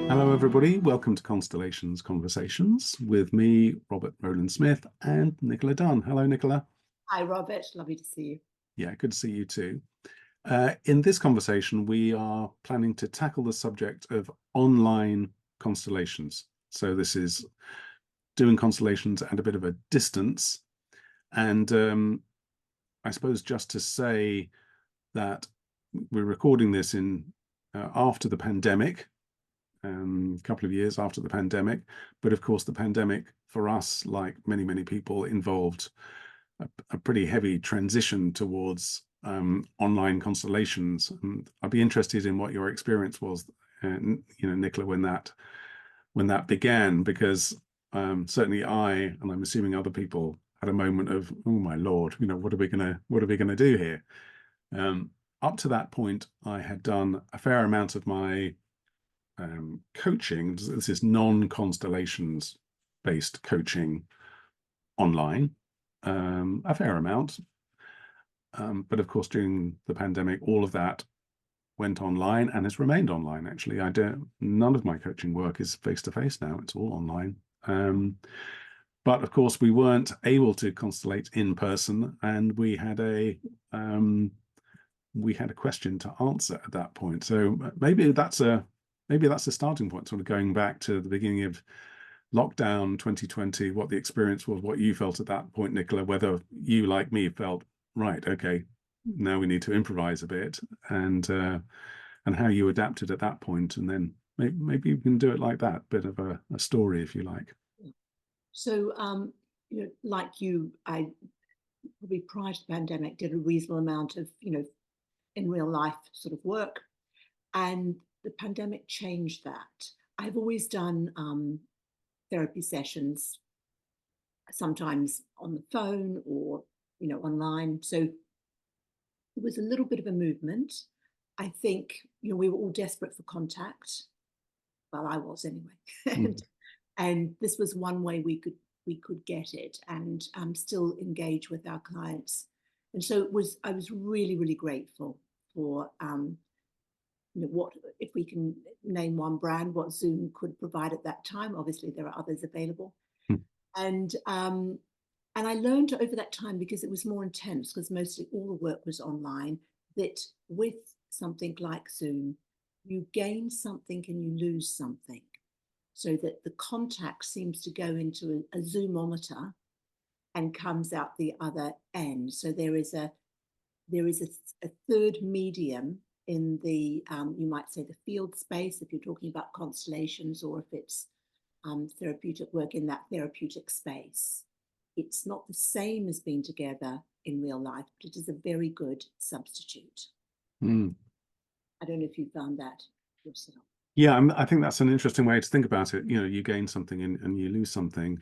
Hello, everybody. Welcome to Constellations Conversations with me, Rowland Smith, and Nicola Dunn. Hello, Nicola. Hi, Robert. Lovely to see you. Yeah, good to see you too. In this conversation, we are planning to tackle the subject of online constellations. So this is doing constellations at a bit of a distance. And I suppose just to say that we're recording this in after the pandemic. A couple of years after the pandemic. But of course, the pandemic for us, like many people, involved a pretty heavy transition towards online constellations. And I'd be interested in what your experience was, Nicola, when that began, because certainly and I'm assuming other people, had a moment of, oh my Lord, what are we gonna do here? Up to that point, I had done a fair amount of my coaching. This is non-constellations based coaching online, a fair amount. But of course, during the pandemic, all of that went online and has remained online. Actually, none of my coaching work is face-to-face now. It's all online. But of course, we weren't able to constellate in person, and we had a question to answer at that point. So maybe that's a starting point, sort of going back to the beginning of lockdown 2020, what the experience was, what you felt at that point, Nicola, whether you, like me, felt, right, okay, now we need to improvise a bit, and how you adapted at that point. And then maybe you can do it like that, bit of a story, if you like. So, like you, I probably prior to the pandemic did a reasonable amount of, in real life sort of work. And the pandemic changed that. I've always done therapy sessions, sometimes on the phone or, online. So it was a little bit of a movement. I think, we were all desperate for contact. Well, I was anyway. And this was one way we could get it and still engage with our clients. And so I was really grateful for what, if we can name one brand, what Zoom could provide at that time. Obviously, there are others available. And I learned over that time, because it was more intense, because mostly all the work was online, that with something like Zoom, you gain something and you lose something. So that the contact seems to go into a Zoomometer and comes out the other end. So there is a third medium in the, you might say, the field space, if you're talking about constellations, or if it's therapeutic work in that therapeutic space. It's not the same as being together in real life, but it is a very good substitute. I don't know if you found that yourself. Yeah, I think that's an interesting way to think about it. You gain something and you lose something.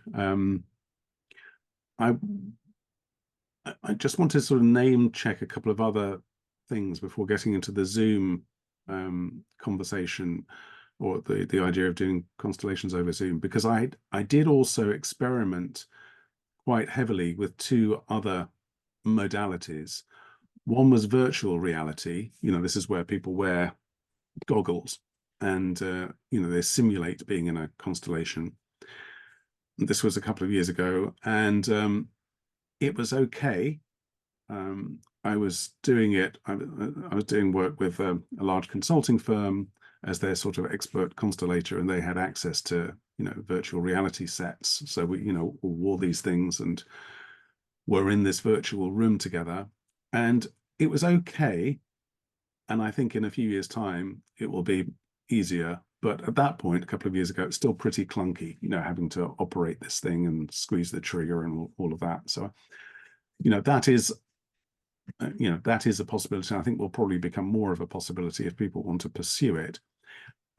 I just want to sort of name check a couple of other things before getting into the Zoom conversation, or the idea of doing constellations over Zoom, because I did also experiment quite heavily with two other modalities. One was virtual reality. This is where people wear goggles and they simulate being in a constellation. This was a couple of years ago, and it was okay. I was doing it. I was doing work with a large consulting firm as their sort of expert constellator, and they had access to virtual reality sets. So we wore these things and were in this virtual room together, and it was okay. And I think in a few years' time it will be easier. But at that point, a couple of years ago, it's still pretty clunky, having to operate this thing and squeeze the trigger and all of that. So, that is a possibility. I think will probably become more of a possibility if people want to pursue it.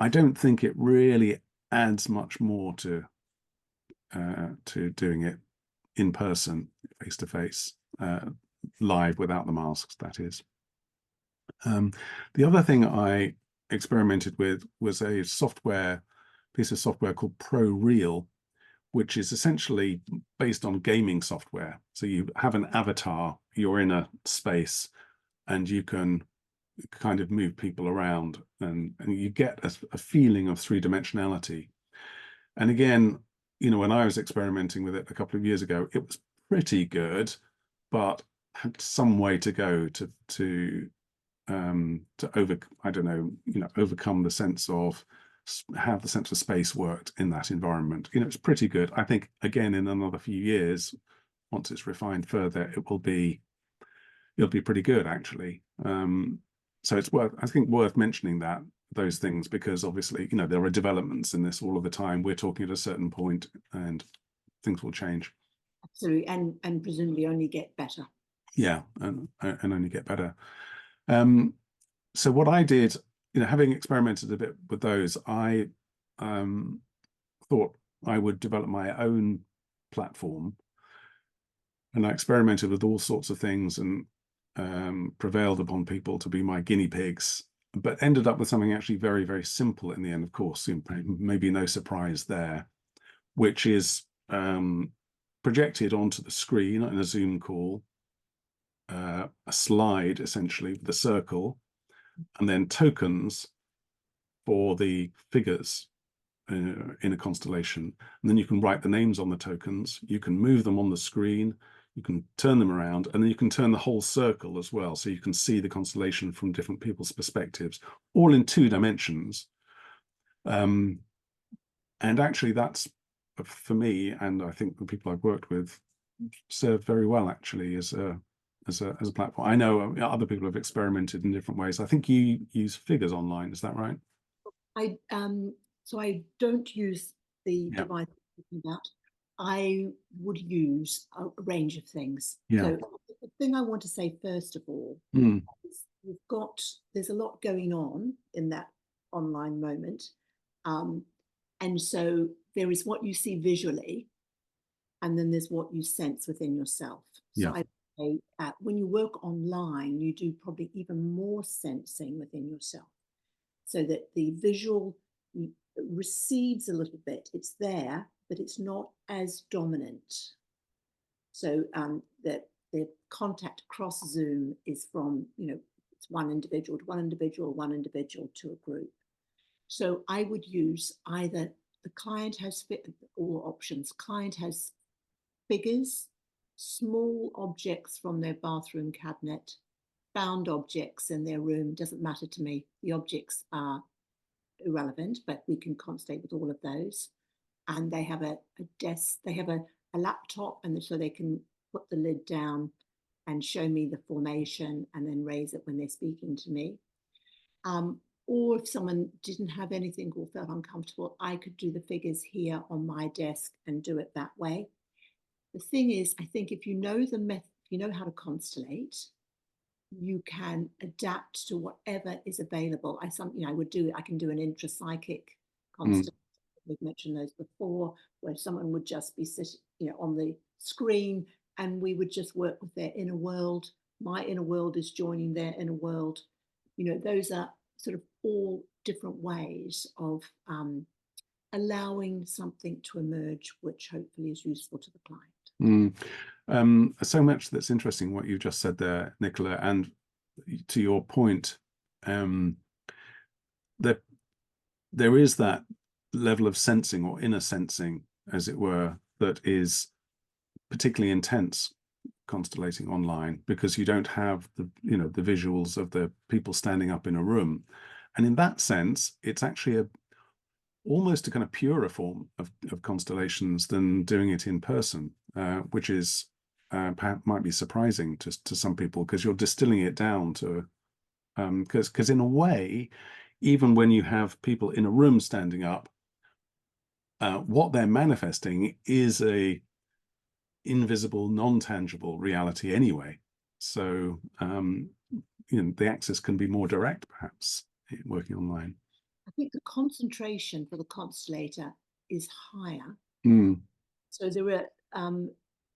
I don't think it really adds much more to doing it in person, face to face, live, without the masks, that is. The other thing I experimented with was a piece of software called ProReal, which is essentially based on gaming software. So you have an avatar, you're in a space, and you can kind of move people around, and you get a feeling of three-dimensionality. And again, you know, when I was experimenting with it a couple of years ago, it was pretty good, but had some way to go to I don't know, you know, overcome the sense of how the sense of space worked in that environment. You know, it's pretty good. I think again, in another few years, once it's refined further, it'll be pretty good actually. So it's I think worth mentioning those things, because obviously, you know, there are developments in this all of the time. We're talking at a certain point and things will change. Absolutely, and presumably only get better. Yeah, and only get better. So what I did, you know, having experimented a bit with those, I thought I would develop my own platform, and I experimented with all sorts of things and prevailed upon people to be my guinea pigs, but ended up with something actually very, very simple in the end, of course, maybe no surprise there, which is projected onto the screen in a Zoom call, a slide essentially with a circle, and then tokens for the figures in a constellation. And then you can write the names on the tokens, you can move them on the screen, you can turn them around, and then you can turn the whole circle as well. So you can see the constellation from different people's perspectives, all in 2 dimensions. And actually that's, for me, and I think the people I've worked with, served very well actually as a platform. I know other people have experimented in different ways. I think you use figures online, is that right? So I don't use the Yeah. device you're talking about. I would use a range of things. Yeah. So the thing I want to say first of all is there's a lot going on in that online moment. And so there is what you see visually, and then there's what you sense within yourself. So Yeah. I say when you work online, you do probably even more sensing within yourself, so that the visual recedes a little bit. It's there, but it's not as dominant. So that the contact across Zoom is from, it's one individual to one individual, one individual to a group. So I would use either the client has all options. Client has figures, small objects from their bathroom cabinet, found objects in their room, doesn't matter to me. The objects are irrelevant, but we can constellate with all of those. And they have a desk, they have a laptop, and so they can put the lid down and show me the formation and then raise it when they're speaking to me. Or if someone didn't have anything or felt uncomfortable, I could do the figures here on my desk and do it that way. The thing is, I think if you know the method, you know how to constellate, you can adapt to whatever is available. I can do an intrapsychic constellation. We've mentioned those before, where someone would just be sitting, on the screen, and we would just work with their inner world. My inner world is joining their inner world. Those are sort of all different ways of allowing something to emerge, which hopefully is useful to the client. So much that's interesting what you've just said there, Nicola, and to your point, that there is that level of sensing or inner sensing, as it were, that is particularly intense constellating online, because you don't have the visuals of the people standing up in a room. And in that sense, it's actually almost a kind of purer form of constellations than doing it in person, which is perhaps might be surprising to some people, because you're distilling it down to, because in a way, even when you have people in a room standing up, what they're manifesting is a invisible, non-tangible reality anyway. So the access can be more direct, perhaps, working online. I think the concentration for the constellator is higher. So there are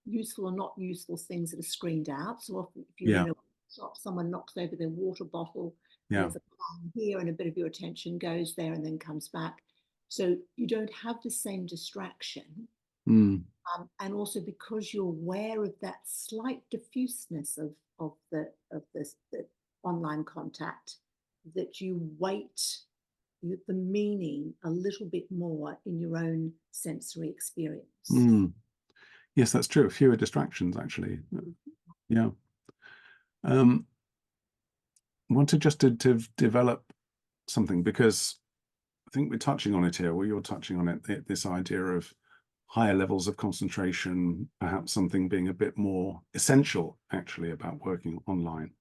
useful or not useful things that are screened out. So often, if you're in a shop, someone knocks over their water bottle, there's a plan here, and a bit of your attention goes there and then comes back. So you don't have the same distraction. And also, because you're aware of that slight diffuseness of the online contact, that you weight the meaning a little bit more in your own sensory experience. Yes, that's true. Fewer distractions, actually. Yeah. Wanted just to develop something, because I think we're touching on it here, or you're touching on it, this idea of higher levels of concentration, perhaps something being a bit more essential actually about working online.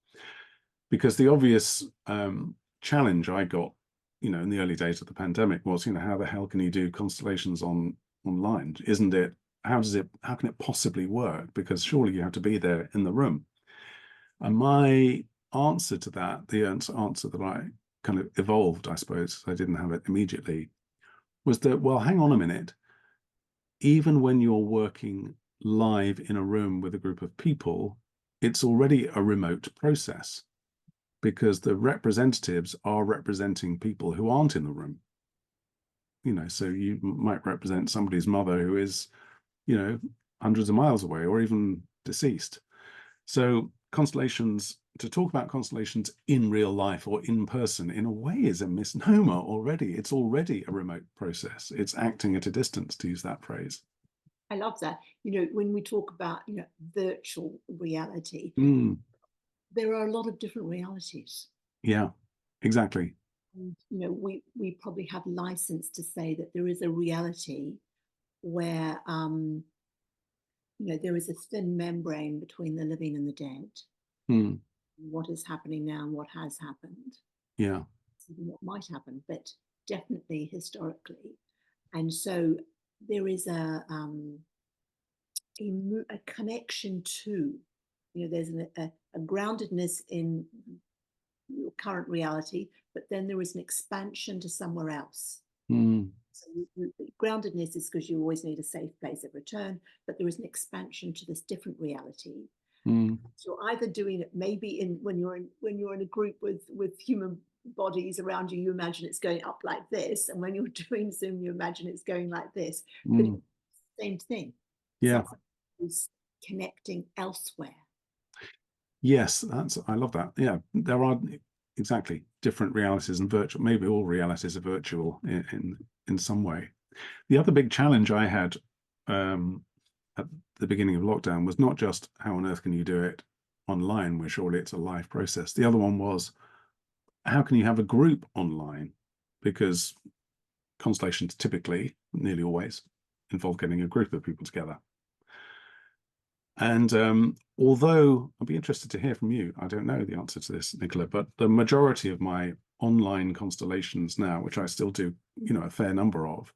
Because the obvious challenge I got, in the early days of the pandemic was, how the hell can you do constellations online? Isn't it? How can it possibly work? Because surely you have to be there in the room. And my answer to that, the answer that I kind of evolved, I suppose, I didn't have it immediately, was that, well, hang on a minute. Even when you're working live in a room with a group of people, it's already a remote process, because the representatives are representing people who aren't in the room. So you might represent somebody's mother who is, hundreds of miles away or even deceased. So to talk about constellations in real life or in person, in a way, is a misnomer already. It's already a remote process. It's acting at a distance, to use that phrase. I love that. When we talk about, virtual reality, there are a lot of different realities. Yeah, exactly. And, we probably have license to say that there is a reality where, there is a thin membrane between the living and the dead. What is happening now and what has happened. Yeah. What might happen, but definitely historically. And so there is a connection to, there's a groundedness in your current reality, but then there is an expansion to somewhere else. So groundedness is because you always need a safe place of return, but there is an expansion to this different reality. So you're either doing it maybe when you're in a group with human bodies around you, you imagine it's going up like this, and when you're doing Zoom, you imagine it's going like this. But it's the same thing. Yeah. Something is connecting elsewhere. Yes, I love that. Yeah, there are exactly different realities, and virtual. Maybe all realities are virtual in some way. The other big challenge I had at the beginning of lockdown was not just how on earth can you do it online, where surely it's a live process. The other one was, how can you have a group online? Because constellations typically, nearly always, involve getting a group of people together. And although I'd be interested to hear from you, I don't know the answer to this, Nicola, but the majority of my online constellations now, which I still do, a fair number of,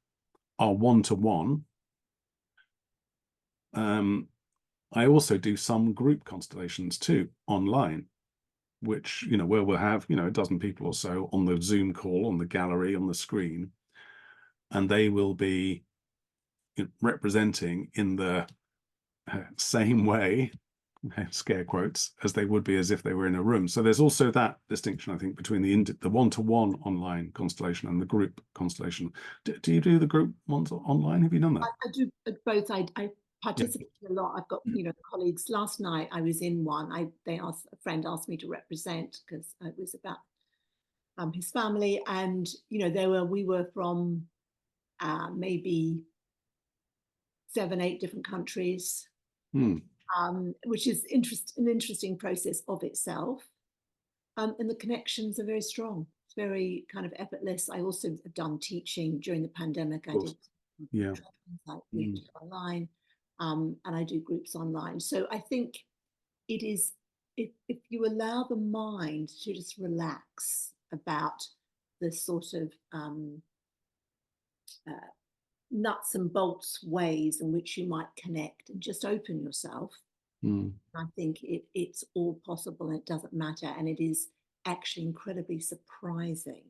are one-to-one. I also do some group constellations too online, which, where we'll have, a dozen people or so on the Zoom call, on the gallery, on the screen, and they will be representing in the same way, scare quotes, as they would be as if they were in a room. So there's also that distinction, I think, between the one-to-one online constellation and the group constellation. Do you do the group ones online? Have you done that? I do both. I participate a lot. I've got colleagues. Last night I was in one. A friend asked me to represent, because it was about his family, and we were from maybe 7-8 different countries, which is an interesting process of itself. And the connections are very strong. It's very kind of effortless. I also have done teaching during the pandemic. I did online, and I do groups online. So I think it is, if you allow the mind to just relax about the sort of nuts and bolts ways in which you might connect, and just open yourself, I think it's all possible, and it doesn't matter. And it is actually incredibly surprising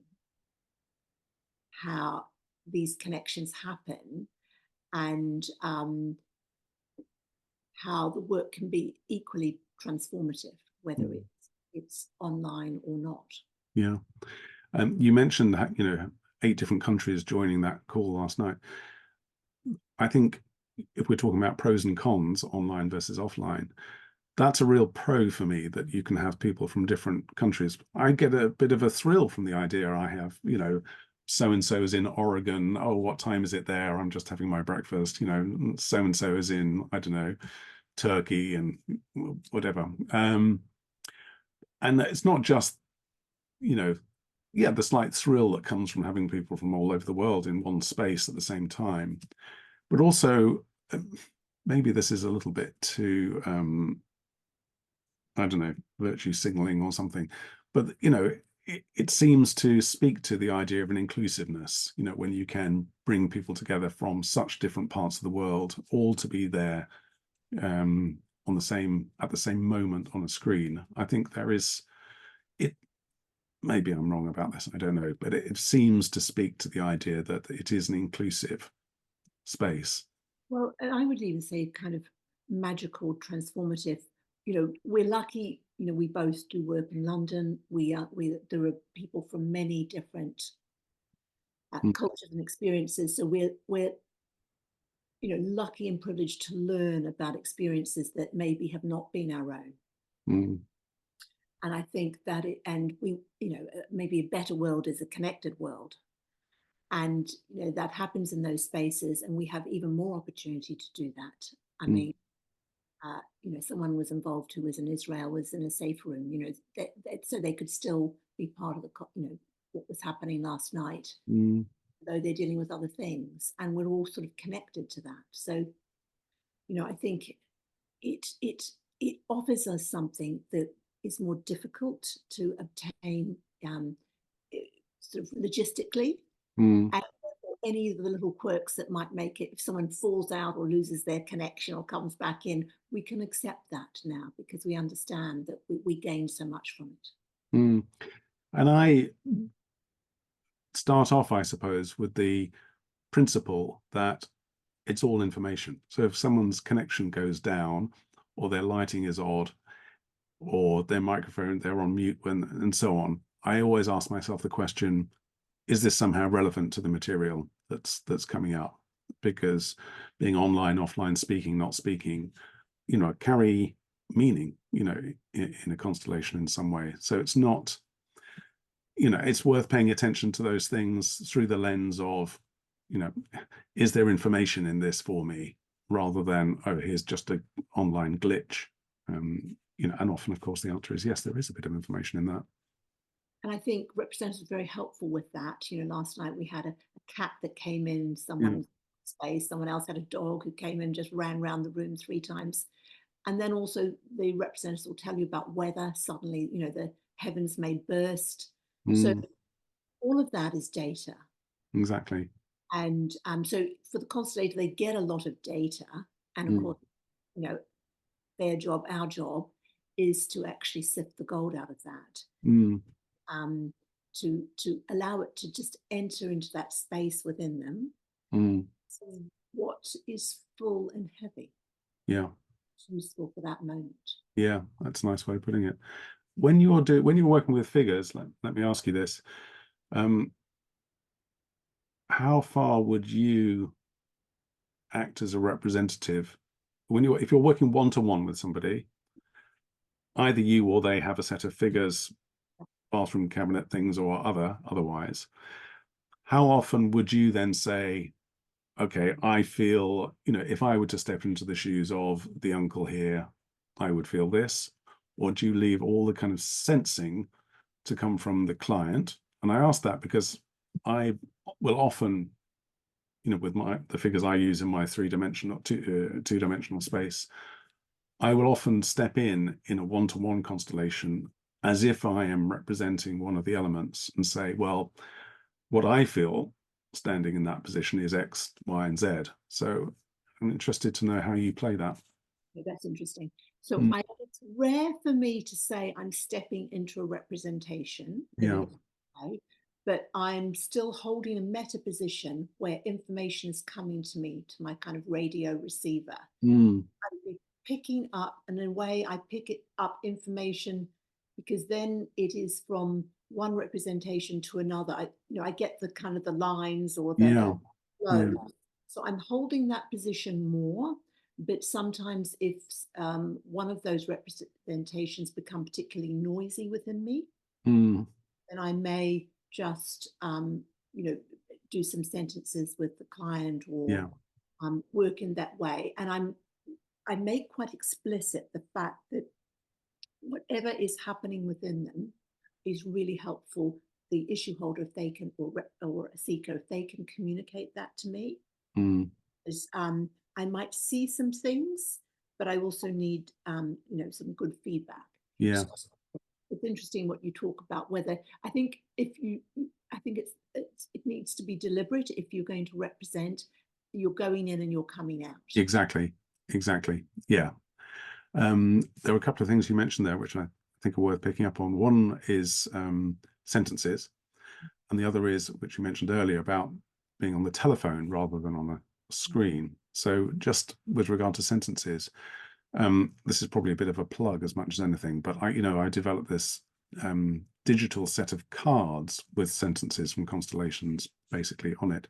how these connections happen, and how the work can be equally transformative, whether it's online or not. Yeah. You mentioned that, 8 different countries joining that call last night. I think if we're talking about pros and cons, online versus offline, that's a real pro for me, that you can have people from different countries. I get a bit of a thrill from the idea. I have, so and so is in Oregon. Oh, what time is it there? I'm just having my breakfast. So and so is in, I don't know, Turkey and whatever. And it's not just, the slight thrill that comes from having people from all over the world in one space at the same time, but also maybe this is a little bit too, I don't know, virtue signaling or something, but it seems to speak to the idea of an inclusiveness, when you can bring people together from such different parts of the world, all to be there at the same moment on a screen. I think there is it. Maybe I'm wrong about this, I don't know, but it seems to speak to the idea that it is an inclusive space. Well, and I would even say kind of magical, transformative. We're lucky. We both do work in London. There are people from many different Mm, cultures and experiences. So we're lucky and privileged to learn about experiences that maybe have not been our own. mm, And I think that maybe a better world is a connected world. And that happens in those spaces, and we have even more opportunity to do that. I mm, mean, someone was involved who was in Israel, was in a safe room, so they could still be part of what was happening last night, mm, though they're dealing with other things, and we're all sort of connected to that. So, I think it it offers us something that is more difficult to obtain, sort of logistically, mm, and any of the little quirks that might make it, if someone falls out or loses their connection or comes back in, we can accept that now because we understand that we gain so much from it. mm. And I start off, I suppose, with the principle that it's all information. So if someone's connection goes down, or their lighting is odd, or their microphone, they're on mute and so on, I always ask myself the question, is this somehow relevant to the material that's coming up? Because being online, offline, speaking, not speaking, carry meaning, in a constellation in some way. So it's not, it's worth paying attention to those things through the lens of, is there information in this for me, rather than, oh, here's just an online glitch. And often, of course, the answer is yes, there is a bit of information in that. And I think representatives are very helpful with that. Last night we had a cat that came in Yeah. someone's space, someone else had a dog who came in, just ran around the room 3 times. And then also the representatives will tell you about weather. Suddenly, the heavens may burst. So Mm, all of that is data. exactly. And so for the constellator, they get a lot of data. And of Mm, course, you know, their job, our job, is to actually sift the gold out of that. mm, Um, to allow it to just enter into that space within them. mm. So what is full and heavy, Yeah. useful for that moment. Yeah, that's a nice way of putting it. When you're working with figures, let me ask you this. Um, how far would you act as a representative if you're working one-to-one with somebody, either you or they have a set of figures, bathroom cabinet things or otherwise, how often would you then say, okay, I feel, if I were to step into the shoes of the uncle here, I would feel this? Or do you leave all the kind of sensing to come from the client? And I ask that because I will often, with the figures I use in my two-dimensional space, I will often step in a one-to-one constellation as if I am representing one of the elements and say, well, what I feel standing in that position is X, Y, and Z. So I'm interested to know how you play that. That's interesting. So Mm, it's rare for me to say I'm stepping into a representation in yeah. a way, but I'm still holding a meta position where information is coming to me, to my kind of radio receiver. Mm, I'm picking up, and in a way I pick it up information because then it is from one representation to another. I get the kind of the lines or the yeah. flow. Yeah. So I'm holding that position more, But sometimes if one of those representations become particularly noisy within me, Mm, then I may just, do some sentences with the client or yeah. work in that way. And I make quite explicit the fact that whatever is happening within them is really helpful. The issue holder, if they can, or a seeker, if they can communicate that to me, Mm, is I might see some things, but I also need some good feedback. yeah. So it's interesting what you talk about. Whether I think it needs to be deliberate. If you're going to represent, you're going in and you're coming out. Exactly. Yeah. There were a couple of things you mentioned there, which I think are worth picking up on. One is sentences, and the other is, which you mentioned earlier, about being on the telephone rather than on a screen. So just with regard to sentences, this is probably a bit of a plug as much as anything, but I developed this digital set of cards with sentences from Constellations basically on it.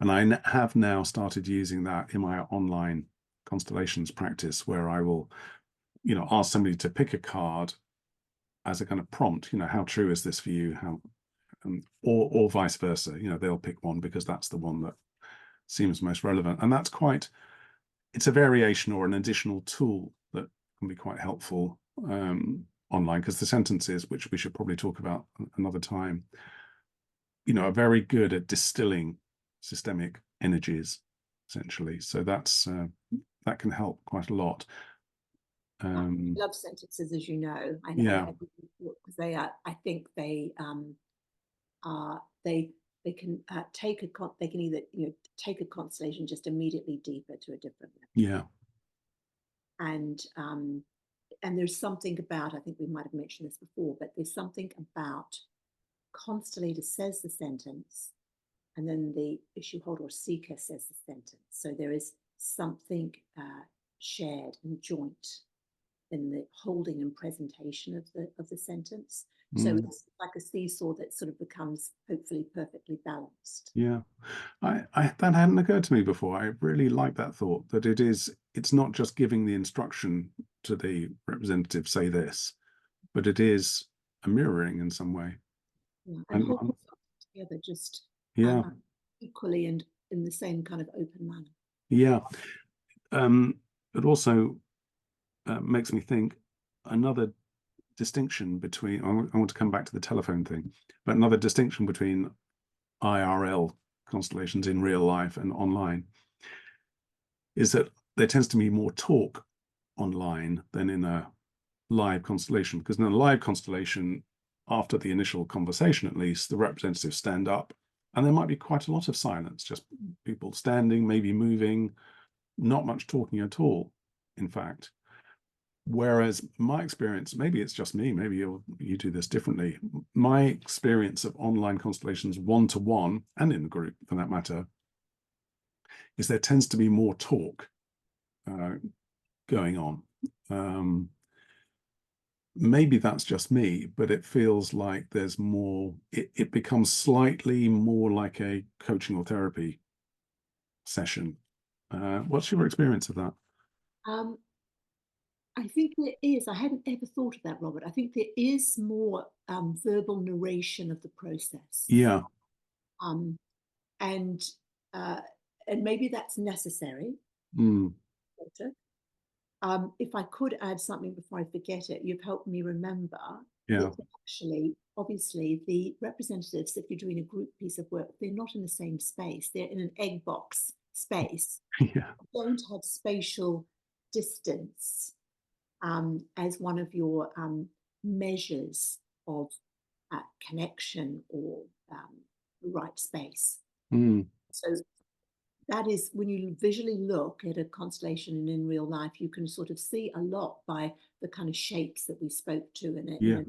And I have now started using that in my online constellations practice, where I will, ask somebody to pick a card as a kind of prompt, how true is this for you? How, or vice versa, they'll pick one because that's the one that seems most relevant. And it's a variation or an additional tool that can be quite helpful online, because the sentences, which we should probably talk about another time, are very good at distilling systemic energies, essentially. So that can help quite a lot. I love sentences, as you know. Yeah, Because they are. I think they can they can either take a constellation just immediately deeper to a different level. yeah, And there's something about, I think we might have mentioned this before, but there's something about constellator says the sentence, and then the issue holder or seeker says the sentence. So there is something shared and joint in the holding and presentation of the sentence. So it's like a seesaw that sort of becomes hopefully perfectly balanced. yeah. That hadn't occurred to me before. I really like that thought, that it's not just giving the instruction to the representative, say this, but it is a mirroring in some way. Yeah. And And holding something together just yeah, equally and in the same kind of open manner. yeah. It also makes me think another distinction between, I want to come back to the telephone thing, but another distinction between IRL constellations in real life and online is that there tends to be more talk online than in a live constellation, because in a live constellation, after the initial conversation at least, the representatives stand up and there might be quite a lot of silence, just people standing, maybe moving, not much talking at all, in fact. Whereas my experience, maybe it's just me, maybe you do this differently. My experience of online constellations one-to-one, and in a group for that matter, is there tends to be more talk going on. Maybe that's just me, but it feels like there's more, it becomes slightly more like a coaching or therapy session. What's your experience of that? Um, I think there is. I hadn't ever thought of that, Robert. I think there is more verbal narration of the process, Yeah. um, and uh, and maybe that's necessary. Mm, If I could add something before I forget it, you've helped me remember yeah. that actually, obviously, the representatives, if you're doing a group piece of work, they're not in the same space. They're in an egg box space. Yeah. Don't have spatial distance as one of your measures of connection or the right space. Mm, So that is when you visually look at a constellation and in real life, you can sort of see a lot by the kind of shapes that we spoke to in it, yeah.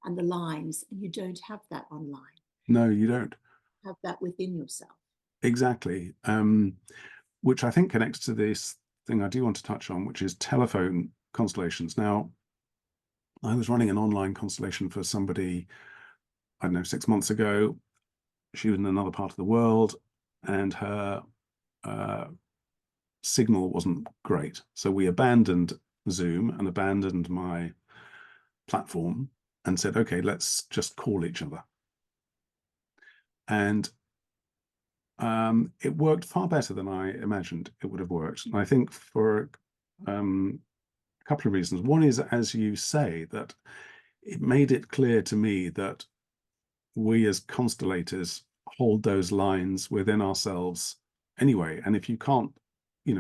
and the lines. And you don't have that online. No, you don't. You have that within yourself. Exactly. Which I think connects to this thing I do want to touch on, which is telephone constellations. Now, I was running an online constellation for somebody, I don't know, 6 months ago. She was in another part of the world, and her signal wasn't great. So we abandoned Zoom and abandoned my platform and said, okay, let's just call each other. And it worked far better than I imagined it would have worked. And I think for a couple of reasons. One is, as you say, that it made it clear to me that we as constellators hold those lines within ourselves anyway. And if you can't,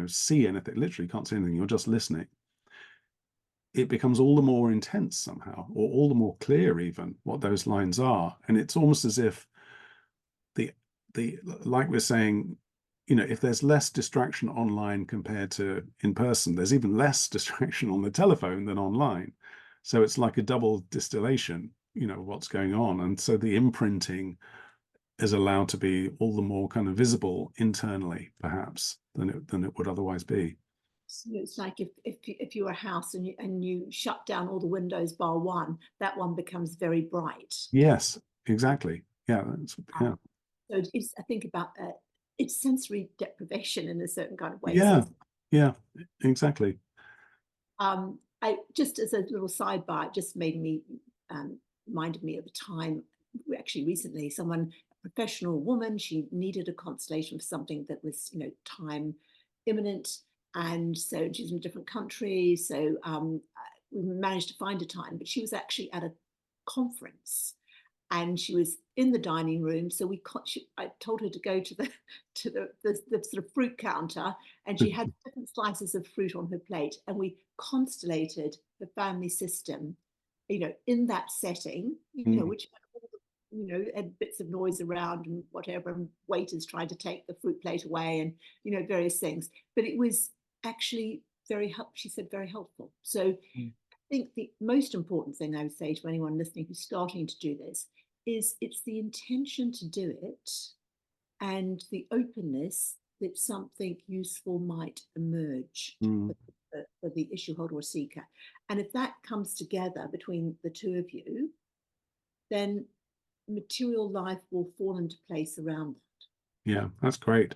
see anything, literally can't see anything, you're just listening, it becomes all the more intense somehow, or all the more clear even what those lines are. And it's almost as if like we're saying, if there's less distraction online compared to in person, there's even less distraction on the telephone than online. So it's like a double distillation, what's going on. And so the imprinting is allowed to be all the more kind of visible internally, perhaps, than it would otherwise be. So it's like if you're a house and you shut down all the windows bar one, that one becomes very bright. Yes, exactly. Yeah, yeah. So it's, I think about it's sensory deprivation in a certain kind of way. Yeah, So, yeah, exactly. I just, as a little sidebar, it just made me reminded me of a time actually recently. Someone, a professional woman, she needed a constellation for something that was time imminent, and so she's in a different country. So we managed to find a time, but she was actually at a conference. And she was in the dining room, so I told her to go to the sort of fruit counter, and she had different slices of fruit on her plate, and we constellated the family system, in that setting, which had bits of noise around and whatever, and waiters trying to take the fruit plate away, and various things. But it was actually she said, very helpful. So I think the most important thing I would say to anyone listening who's starting to do this is it's the intention to do it and the openness that something useful might emerge for the issue holder or seeker. And if that comes together between the two of you, then material life will fall into place around that. Yeah, that's great.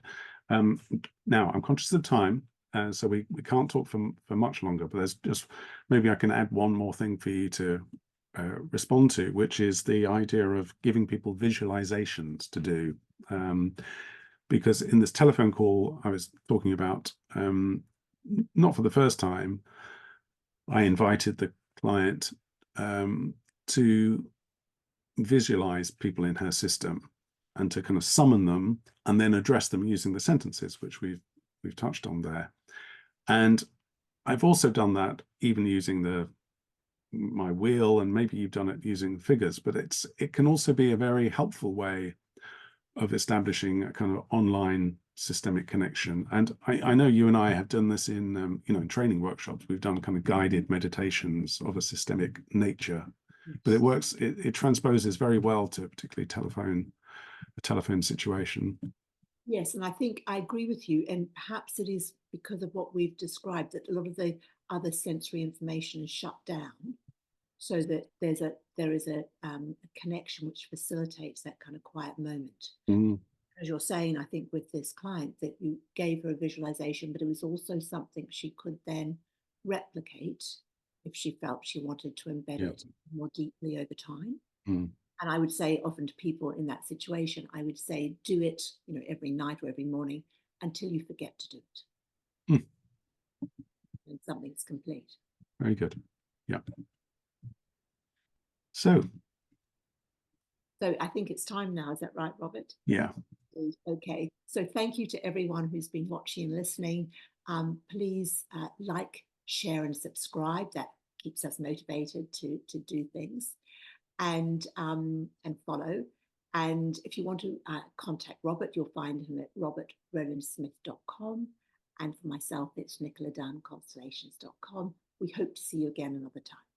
Now, I'm conscious of time, so we can't talk for much longer, but there's just, maybe I can add one more thing for you to respond to, which is the idea of giving people visualizations to do. Because in this telephone call I was talking about, not for the first time, I invited the client to visualize people in her system and to kind of summon them and then address them using the sentences, which we've touched on there. And I've also done that even using my wheel, and maybe you've done it using figures, but it can also be a very helpful way of establishing a kind of online systemic connection. And I know you and I have done this in in training workshops. We've done kind of guided meditations of a systemic nature, but it works. It transposes very well to particularly a telephone situation. Yes, and I think I agree with you. And perhaps it is because of what we've described that a lot of the other sensory information is shut down, so that there is a connection which facilitates that kind of quiet moment. As you're saying, I think with this client that you gave her a visualization, but it was also something she could then replicate if she felt she wanted to embed it more deeply over time. And I would say often to people in that situation, I would say, do it, every night or every morning until you forget to do it. And something's complete. Very good. Yeah. So I think it's time now. Is that right, Robert? Yeah. Okay. So thank you to everyone who's been watching and listening. Please like, share, and subscribe. That keeps us motivated to do things, and follow. And if you want to contact Robert, you'll find him at robertrowlandsmith.com. And for myself, it's nicoladunnconstellations.com. We hope to see you again another time.